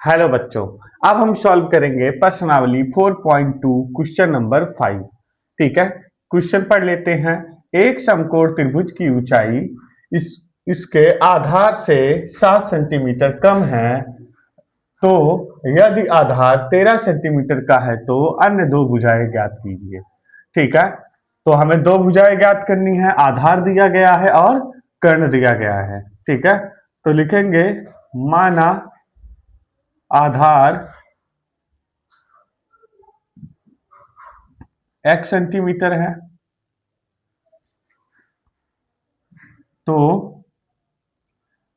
Hello बच्चों। अब हम सॉल्व करेंगे प्रश्नावली 4.2 क्वेश्चन नंबर 5। ठीक है, क्वेश्चन पढ़ लेते हैं। एक समकोण त्रिभुज की ऊंचाई इस इसके आधार से 7 सेंटीमीटर कम है, तो यदि आधार 13 सेंटीमीटर का है तो अन्य दो भुजाएं ज्ञात कीजिए। ठीक है, तो हमें दो भुजाएं ज्ञात करनी है। आधार दिया गया है और कर्ण दिया गया है। ठीक है, तो लिखेंगे माना आधार x सेंटीमीटर है, तो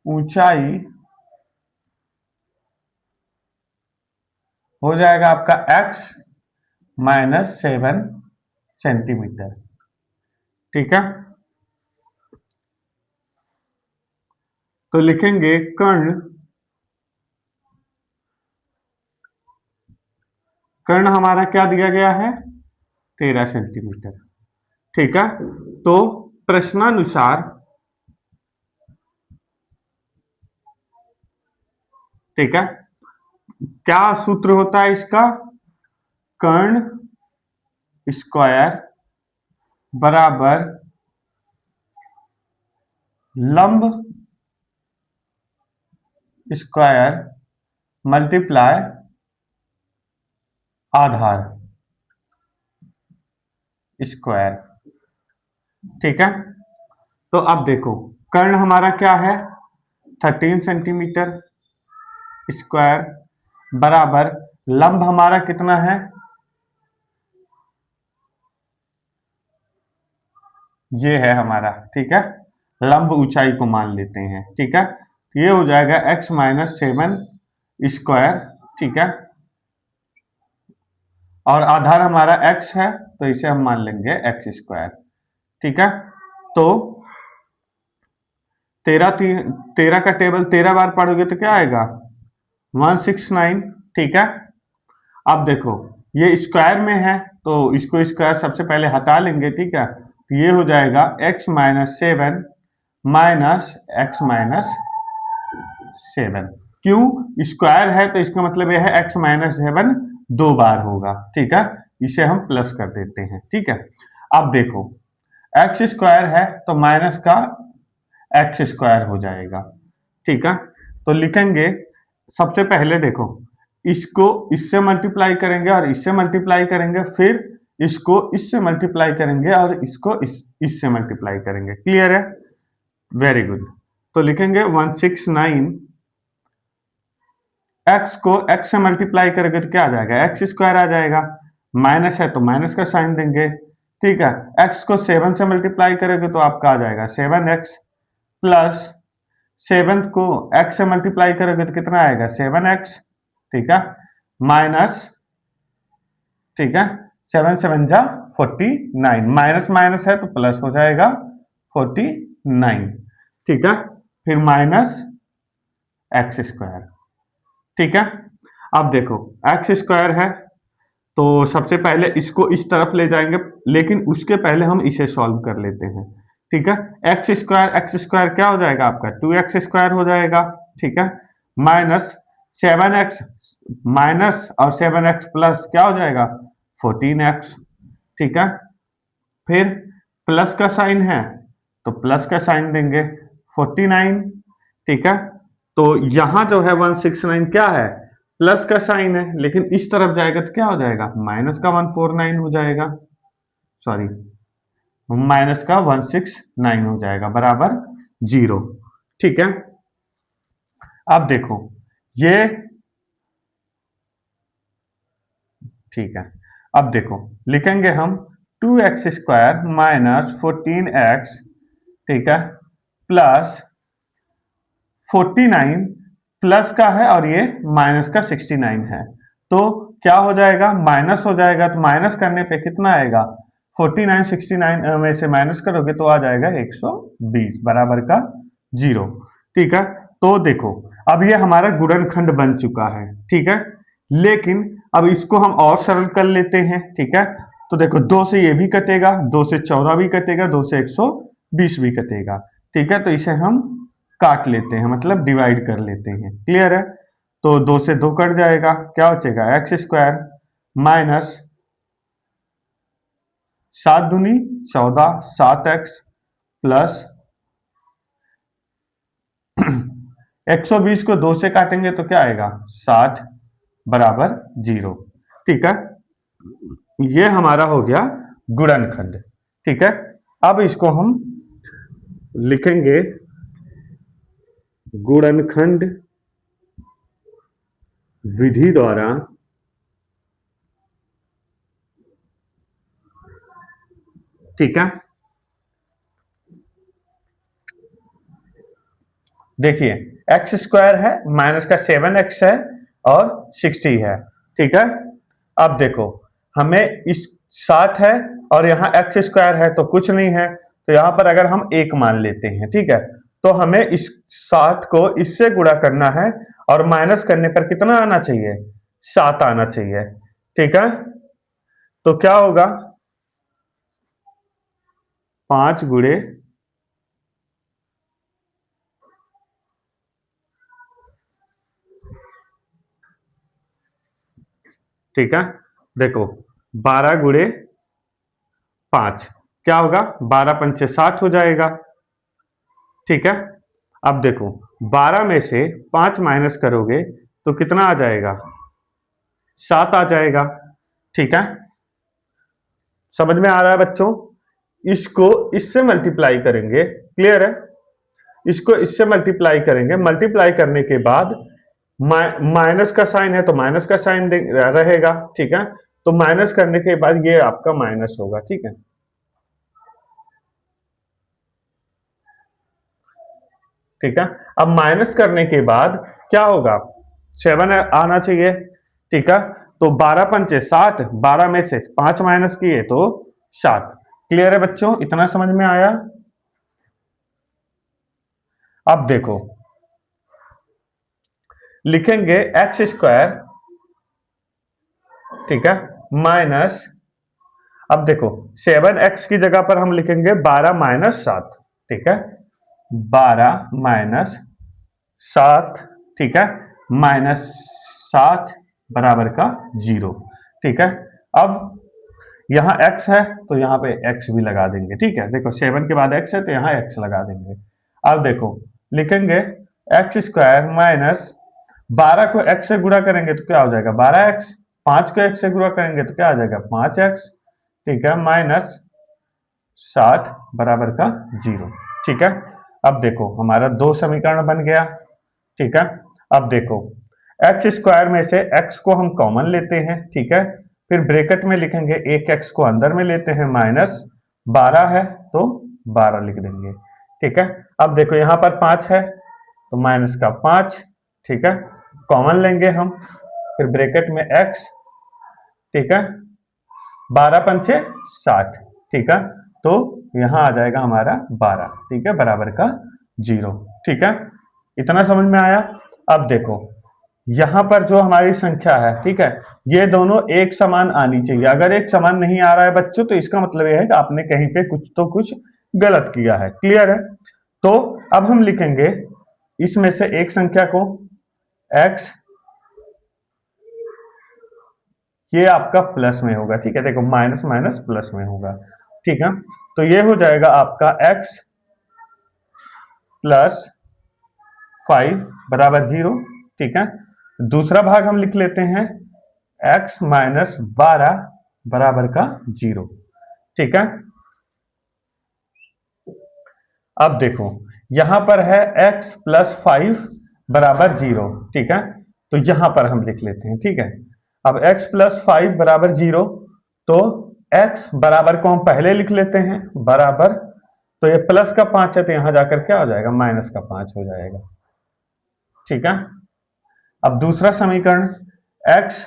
ऊंचाई हो जाएगा आपका x माइनस 7 सेंटीमीटर। ठीक है, तो लिखेंगे कर्ण कर्ण हमारा क्या दिया गया है, 13 सेंटीमीटर। ठीक है, तो प्रश्नानुसार ठीक है, क्या सूत्र होता है इसका, कर्ण स्क्वायर बराबर लंब स्क्वायर मल्टीप्लाई आधार स्क्वायर। ठीक है, तो अब देखो कर्ण हमारा क्या है, 13 सेंटीमीटर स्क्वायर बराबर लंब हमारा कितना है, ये है हमारा। ठीक है, लंब ऊंचाई को मान लेते हैं। ठीक है, ये हो जाएगा x माइनस 7 स्क्वायर। ठीक है, और आधार हमारा x है तो इसे हम मान लेंगे x स्क्वायर। ठीक है, तो 13 का टेबल 13 बार पढ़ोगे तो क्या आएगा, 169। ठीक है, अब देखो ये स्क्वायर में है तो इसको स्क्वायर सबसे पहले हटा लेंगे। ठीक है, तो ये हो जाएगा x minus 7 minus x minus 7। क्यों, स्क्वायर है तो इसका मतलब यह है x माइनस 7 दो बार होगा। ठीक है, इसे हम प्लस कर देते हैं। ठीक है, अब देखो एक्स स्क्वायर है तो माइनस का एक्स स्क्वायर हो जाएगा। ठीक है, तो लिखेंगे सबसे पहले देखो इसको इससे मल्टीप्लाई करेंगे और इससे मल्टीप्लाई करेंगे, फिर इसको इससे मल्टीप्लाई करेंगे और इसको इससे मल्टीप्लाई करेंगे। क्लियर है, वेरी गुड। तो लिखेंगे 169, एक्स को एक्स से मल्टीप्लाई करेंगे तो क्या आ जाएगा, एक्स स्क्वायर आ जाएगा। माइनस है तो माइनस का साइन देंगे। ठीक है, एक्स को 7 से मल्टीप्लाई करेंगे तो आपका आ जाएगा 7x प्लस 7 को x से मल्टीप्लाई करोगे तो कितना आएगा, 7x। ठीक है, माइनस, ठीक है, 7 7 जा 49, माइनस माइनस है तो प्लस हो जाएगा 49। ठीक है, फिर माइनस एक्स स्क्वायर। ठीक है, अब देखो एक्स स्क्वायर है तो सबसे पहले इसको इस तरफ ले जाएंगे, लेकिन उसके पहले हम इसे सॉल्व कर लेते हैं। ठीक है, एक्स स्क्वायर क्या हो जाएगा आपका, 2x स्क्वायर हो जाएगा। ठीक है, माइनस 7x माइनस और 7x प्लस क्या हो जाएगा, 14x। ठीक है, फिर प्लस का साइन है तो प्लस का साइन देंगे 49। ठीक है, तो यहां जो है 169 क्या है, प्लस का साइन है, लेकिन इस तरफ जाएगा तो क्या हो जाएगा, माइनस का 149 हो जाएगा, सॉरी माइनस का 169 हो जाएगा बराबर 0। ठीक है, अब देखो ये, ठीक है, अब देखो लिखेंगे हम 2x स्क्वायर माइनस 14x। ठीक है, प्लस 49 प्लस का है और ये माइनस का 69 है, तो क्या हो जाएगा, माइनस हो जाएगा। तो माइनस करने पे कितना आएगा, 49 69 में से माइनस करोगे तो आ जाएगा 120 बराबर का 0। ठीक है, तो देखो अब ये हमारा गुणनखंड बन चुका है। ठीक है, लेकिन अब इसको हम और सरल कर लेते हैं। ठीक है, तो देखो 2 से ये भी कटेगा, 2 से 14 भी कटेगा, 2 से 120 भी कटेगा। ठीक है, तो इसे हम काट लेते हैं, मतलब डिवाइड कर लेते हैं। क्लियर है, तो 2 से 2 कट जाएगा, क्या बचेगा एक्स स्क्वायर माइनस 7 दूनी 14 7x प्लस 120 को 2 से काटेंगे तो क्या आएगा 60 बराबर 0। ठीक है, ये हमारा हो गया गुणनखंड। ठीक है, अब इसको हम लिखेंगे गुणनखंड विधि द्वारा ठीक है, देखिए एक्स स्क्वायर है माइनस का 7x है और 60 है। ठीक है, अब देखो हमें इस 60 है और यहाँ एक्स स्क्वायर है तो कुछ नहीं है, तो यहाँ पर अगर हम एक मान लेते हैं, ठीक है, तो हमें इस 60 को इससे गुणा करना है और माइनस करने पर कितना आना चाहिए 7 आना चाहिए। ठीक है, तो क्या होगा 5 गुणे ठीक है, देखो 12 गुणे 5 क्या होगा 12 पंचे 60 हो जाएगा। ठीक है, अब देखो 12 में से 5 माइनस करोगे तो कितना आ जाएगा 7 आ जाएगा। ठीक है, समझ में आ रहा है बच्चों, इसको इससे मल्टीप्लाई करेंगे, क्लियर है, इसको इससे मल्टीप्लाई करेंगे, मल्टीप्लाई करने के बाद माइनस का साइन है तो माइनस का साइन रहेगा। ठीक है, तो माइनस करने के बाद ये आपका माइनस होगा। ठीक है, ठीक है, अब माइनस करने के बाद क्या होगा 7 आना चाहिए। ठीक है, तो 12 पंचे 60, 12 में से 5 माइनस किए तो 7। क्लियर है बच्चों, इतना समझ में आया। अब देखो लिखेंगे एक्स स्क्वायर, ठीक है, माइनस, अब देखो 7x की जगह पर हम लिखेंगे 12 माइनस 7। ठीक है, 12 माइनस 7, ठीक है, माइनस 7 बराबर का 0। ठीक है, अब यहाँ x है तो यहाँ पे x भी लगा देंगे। ठीक है, देखो 7 के बाद x है तो यहाँ x लगा देंगे। अब देखो लिखेंगे एक्स स्क्वायर माइनस 12 को x से गुणा करेंगे तो क्या हो जाएगा 12x, 5 को x से गुणा करेंगे तो क्या आ जाएगा 5x। ठीक है, माइनस 60 बराबर का 0। ठीक है, अब देखो हमारा दो समीकरण बन गया। ठीक है, अब देखो एक्स स्क्वायर में से x को हम कॉमन लेते हैं। ठीक है, फिर ब्रैकेट में लिखेंगे एक x को अंदर में लेते हैं, माइनस 12 है तो 12 लिख देंगे। ठीक है, अब देखो यहाँ पर 5 है तो माइनस का 5। ठीक है, कॉमन लेंगे हम, फिर ब्रैकेट में x, ठीक है, 12 पंचे 60। ठीक है, तो यहां आ जाएगा हमारा 12। ठीक है, बराबर का 0। ठीक है, इतना समझ में आया। अब देखो यहां पर जो हमारी संख्या है, ठीक है, ये दोनों एक समान आनी चाहिए। अगर एक समान नहीं आ रहा है बच्चों तो इसका मतलब यह है कि आपने कहीं पे कुछ तो कुछ गलत किया है। क्लियर है, तो अब हम लिखेंगे इसमें से एक संख्या को x, ये आपका प्लस में होगा। ठीक है, देखो माइनस माइनस प्लस में होगा। ठीक है, तो ये हो जाएगा आपका x प्लस 5 बराबर 0। ठीक है, दूसरा भाग हम लिख लेते हैं x माइनस 12 बराबर का 0। ठीक है, अब देखो यहां पर है x प्लस 5 बराबर 0। ठीक है, तो यहां पर हम लिख लेते हैं। ठीक है, अब x प्लस 5 बराबर 0, तो x बराबर को हम पहले लिख लेते हैं बराबर, तो ये प्लस का 5 है तो यहां जाकर क्या हो जाएगा माइनस का 5 हो जाएगा। ठीक है, अब दूसरा समीकरण x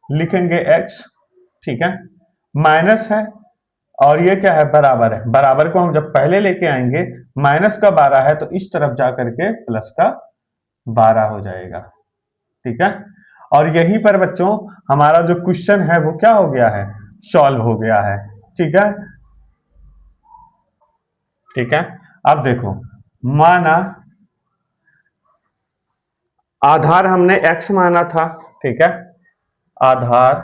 लिखेंगे x, ठीक है, माइनस है और ये क्या है बराबर है, बराबर को हम जब पहले लेके आएंगे माइनस का 12 है तो इस तरफ जाकर के प्लस का 12 हो जाएगा। ठीक है, और यहीं पर बच्चों हमारा जो क्वेश्चन है वो क्या हो गया है सॉल्व हो गया है। ठीक है, ठीक है, अब देखो माना आधार हमने x माना था, ठीक है, आधार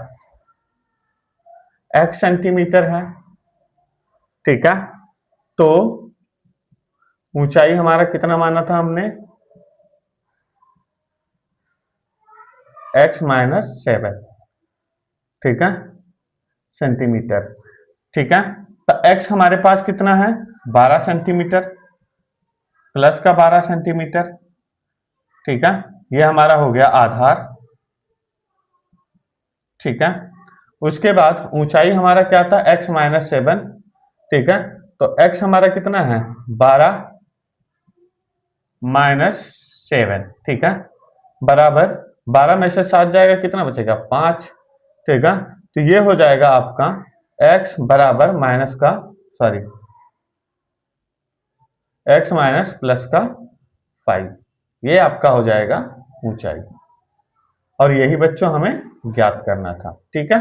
x सेंटीमीटर है, ठीक है। तो ऊंचाई हमारा कितना माना था हमने, x माइनस 7, ठीक है, सेंटीमीटर, ठीक है। तो x हमारे पास कितना है, 12 सेंटीमीटर, प्लस का 12 सेंटीमीटर, ठीक है। ये हमारा हो गया आधार, ठीक है। उसके बाद ऊंचाई हमारा क्या था, x माइनस 7, ठीक है। तो x हमारा कितना है, 12 माइनस 7, ठीक है, बराबर 12 में से 7 जाएगा, कितना बचेगा, 5, ठीक है। तो ये हो जाएगा आपका x बराबर माइनस का, सॉरी, x माइनस प्लस का 5, ये आपका हो जाएगा ऊंचाई। और यही बच्चों हमें ज्ञात करना था, ठीक है।